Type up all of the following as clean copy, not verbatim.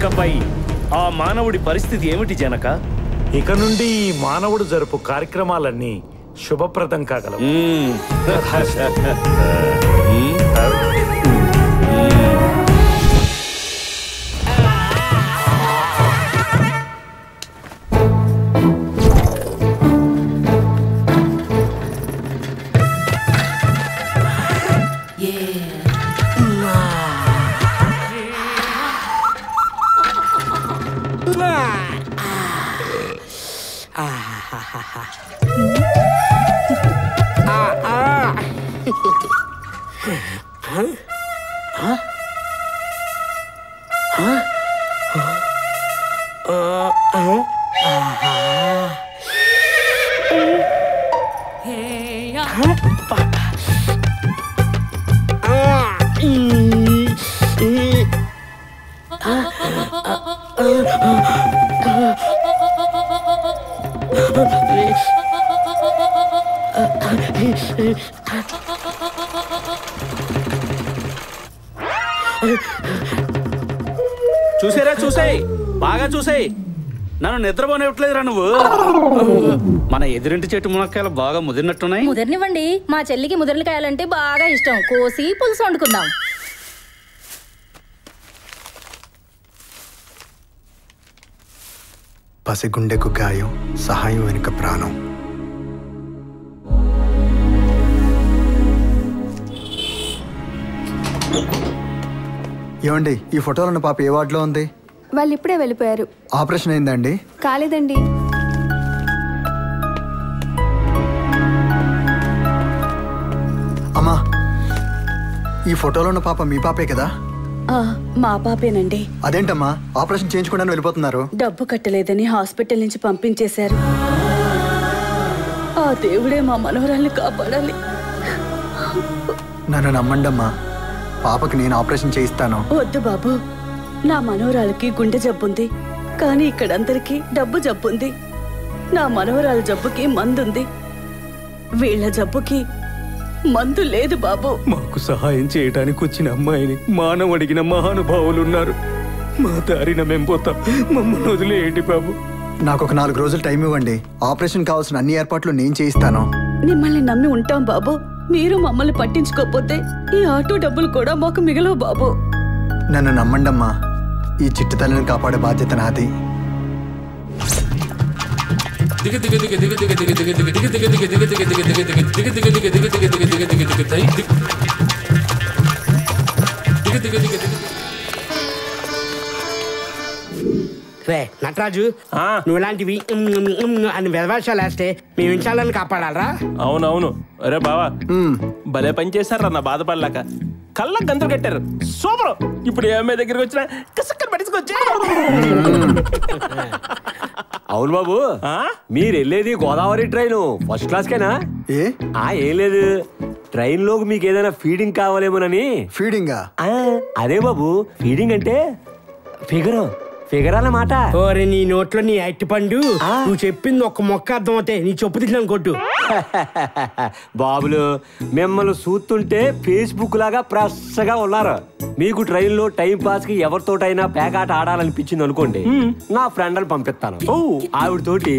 ఇకపై ఆ మానవుడి పరిస్థితి ఏమిటి జనక? ఇక నుండి ఈ మానవుడు జరుపు కార్యక్రమాలన్నీ శుభప్రదం కాగలవు. చూసేరా చూసేయ్, బాగా చూసేయ్. నన్ను నిద్రపోనివ్వట్లేదురా నువ్వు. మన ఎదురింటి చెట్టు మునక్కాయలు బాగా ముదిరినట్టున్నాయి. ముదిరినివ్వండి, మా చెల్లికి ముదిరికాయలంటే బాగా ఇష్టం. కోసి పులుసు వండుకుందాం. పసిగుండెకు గాయం, సహాయం వెనుక ప్రాణం. ఏమండి, ఈ ఫోటోలో ఉన్న పాప ఏ వార్డులో ఉంది? వాళ్ళు ఇప్పుడే వెళ్ళిపోయారు. ఆపరేషన్ అయిందండి? కాలేదండి. అమ్మా, ఈ ఫోటోలో ఉన్న పాప మీ పాపే కదా? మా పాపేనండి. అదేంటమ్మా ఆపరేషన్ చేయించుకోవడానికి వెళ్ళిపోతున్నారు? డబ్బు కట్టలేదని హాస్పిటల్ నుంచి పంపించేశారు. ఆ దేవుడే మా మనవరాల్ని కాపాడాలి. నన్ను నమ్మండమ్మా, పాపకి నేను ఆపరేషన్ చేయిస్తాను. వద్దు బాబు, నా మనవరాలకి గుండె జబ్బుంది, కానీ ఇక్కడందరికీ డబ్బు జబ్బుంది. నా మనవరాల జబ్బుకి మందుంది, వీళ్ళ జబ్బుకి మందు లేదు బాబు. మాకు సహాయం చేయడానికి వచ్చిన అమ్మాయిని మానం అడిగిన మహానుభావులున్నారు. మా దారిన మేము పోతాం, మమ్మల్ని వదిలేయండి బాబు. నాకు ఒక 4 రోజులు టైం ఇవ్వండి. ఆపరేషన్ కావాల్సిన అన్ని ఏర్పాట్లు నేను చేయిస్తాను. మిమ్మల్ని నమ్మి ఉంటాం బాబు. మీరు మమ్మల్ని పట్టించుకోకపోతే ఈ ఆటో డబ్బులు కూడా మాకు మిగలవు బాబు. నన్ను నమ్మండమ్మా, ఈ చిట్టు తల్లిని కాపాడే బాధ్యత నాది. నటరాజు, నువ్వు ఇలాంటివి అని వెధవేషాలు వేస్తే మేము ఇంచాలని కాపాడాలరా? అవునవును. అరే బావా, భలే పని చేశారా నా బాధపడలేక. కళ్ళకు గంతలు కట్టారు, సూపర్. ఇప్పుడు ఏ అమ్మాయి దగ్గరికి వచ్చినా కసక్కని పట్టించుకొచ్చా. అవును బాబు, మీరు వెళ్ళేది గోదావరి ట్రైన్ ఫస్ట్ క్లాస్కేనా? ఏం లేదు, ట్రైన్ లోకి మీకు ఏదైనా ఫీడింగ్ కావాలేమోనని. ఫీడింగా? అదే బాబు, ఫీడింగ్ అంటే ఫిగర్ అన్నమాట. ఓరే నీ నోట్లో నీ అట్టి పండు, నువ్వు చెప్పింది ఒక మొక్క అర్థం అవుతాయి, నీ చెప్పు తిన్నాను కొట్టు. బాబులు, మిమ్మల్ని చూస్తుంటే ఫేస్బుక్ లాగా ఫ్రెష్గా ఉన్నారు. మీకు ట్రైన్ లో టైం పాస్ కి ఎవరితోటైనా పేకాట ఆడాలనిపించింది అనుకోండి, నా ఫ్రెండ్ని పంపిస్తాను. ఆవిడతోటి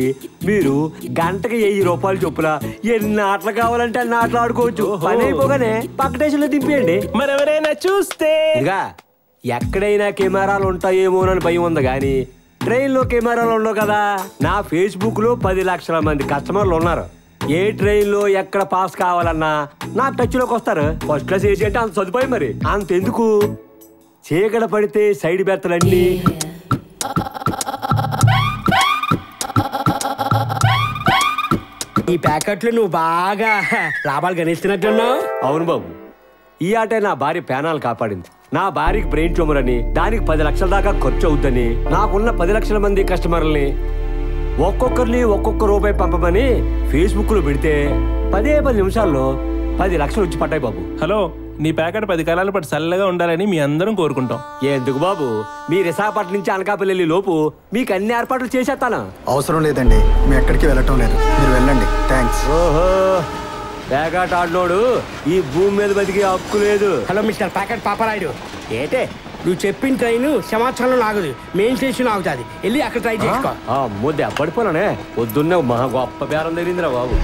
మీరు గంటకి 1000 రూపాయలు చొప్పున ఎన్ని ఆటలు కావాలంటే అన్ని ఆటలు ఆడుకోవచ్చు. పని అయిపోగానే పక్క స్టేషన్ లో దింపేయండి. మరి ఎవరైనా చూస్తే ఎక్కడైనా కెమెరాలు ఉంటాయేమోనని భయం ఉంది, కానీ ట్రైన్ లో కెమెరాలు ఉండవు కదా. నా ఫేస్బుక్ లో 10 లక్షల మంది కస్టమర్లు ఉన్నారు. ఏ ట్రైన్ లో ఎక్కడ పాస్ కావాలన్నా నా టచ్ లోకి వస్తారు. ఫస్ట్ క్లాస్ ఏసీ అంటే అంత సదుపాయం, మరి అంతెందుకు, చీకట పడితే సైడ్ బెర్తలన్నీ ఈ ప్యాకెట్లు నువ్వు బాగా లాభాలు గణిస్తున్నట్లున్నావు. అవును బాబు, ఈ ఆటే నా భార్య ప్రాణాలు కాపాడింది. నా భార్యకి బ్రెయిన్ ట్యూమర్ అని, దానికి 10 లక్షల దాకా ఖర్చు అవుద్దని, నాకున్న 10 లక్షల మంది కస్టమర్లని ఒక్కొక్కరిని ఒక్కొక్క రూపాయి పంపమని ఫేస్బుక్ లో పెడితే 10 నిమిషాల్లో 10 లక్షలు వచ్చి పడ్డాయి బాబు. హలో, నీ ప్యాకెట్ 10 కాలాల పాటు చల్లగా ఉండాలని మీ అందరం కోరుకుంటాం. ఎందుకు బాబు, మీ విశాఖపట్నం నుంచి అనకాపల్లి లోపు మీకు అన్ని ఏర్పాట్లు చేసేస్తాను. అవసరం లేదండి, మేము ఎక్కడికి వెళ్ళటం లేదు, మీరు వెళ్ళండి. థ్యాంక్స్. ఓహో, ప్యాకెట్ ఆడినోడు ఈ భూమి మీద బతికే హక్కు లేదు. హలో మిస్టర్ ప్యాకెట్ పాపరాయుడు, ఏటే నువ్వు చెప్పిన ట్రైన్ సింహాచలం ఆగదు, మెయిన్ స్టేషన్ ఆగుతుంది. వెళ్ళి అక్కడ ట్రై చేసుకో. ముద్ద పడిపోనానే పొద్దున్నే మహా గొప్ప బేరం జరిగిందిరా బాబు.